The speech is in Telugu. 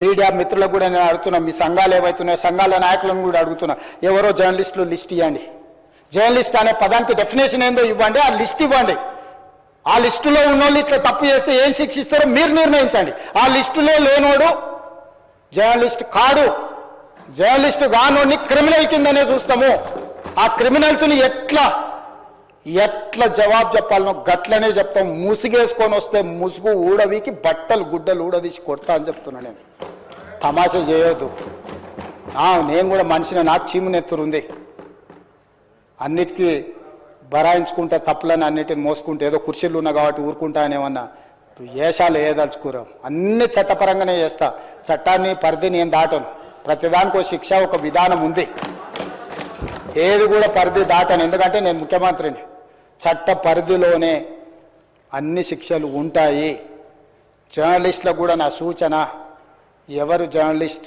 మీడియా మిత్రులకు కూడా నేను అడుగుతున్నా, మీ సంఘాలు ఏవైతున్నాయో సంఘాల నాయకులను కూడా అడుగుతున్నా, ఎవరో జర్నలిస్టులు లిస్ట్ ఇవ్వండి. జర్నలిస్ట్ అనే పదానికి డెఫినేషన్ ఏందో ఇవ్వండి, ఆ లిస్ట్ ఇవ్వండి. ఆ లిస్టులో ఉన్నోళ్ళు ఇట్లా తప్పు చేస్తే ఏం శిక్షిస్తారో మీరు నిర్ణయించండి. ఆ లిస్టులో లేనోడు జర్నలిస్ట్ కాడు, జర్నలిస్ట్ కానోడిని క్రిమినల్ కిందనే చూస్తాము. ఆ క్రిమినల్స్ని ఎట్లా జవాబు చెప్పాలనో గట్లనే చెప్తాం. ముసుగేసుకొని వస్తే ముసుగు ఊడవికి బట్టలు గుడ్డలు ఊడదీసి కొడతా అని చెప్తున్నా. నేను తమాషా చేయొద్దు. నేను కూడా మనిషిని, నాకు చీమునెత్తురుంది. అన్నిటికీ బరాయించుకుంటే తప్పులని అన్నిటిని మోసుకుంటే ఏదో కుర్చీలు ఉన్నా కాబట్టి ఊరుకుంటా అని ఏమన్నా ఏషాలు వేయదలుచుకోరాం. అన్ని చట్టపరంగానే చేస్తా. చట్టాన్ని పరిధి నేను దాటను. ప్రతిదానికి ఒక శిక్ష, ఒక విధానం ఉంది. ఏది కూడా పరిధి దాటను, ఎందుకంటే నేను ముఖ్యమంత్రిని. చట్ట పరిధిలోనే అన్ని శిక్షలు ఉంటాయి. జర్నలిస్టులకు కూడా నా సూచన, ఎవరు జర్నలిస్ట్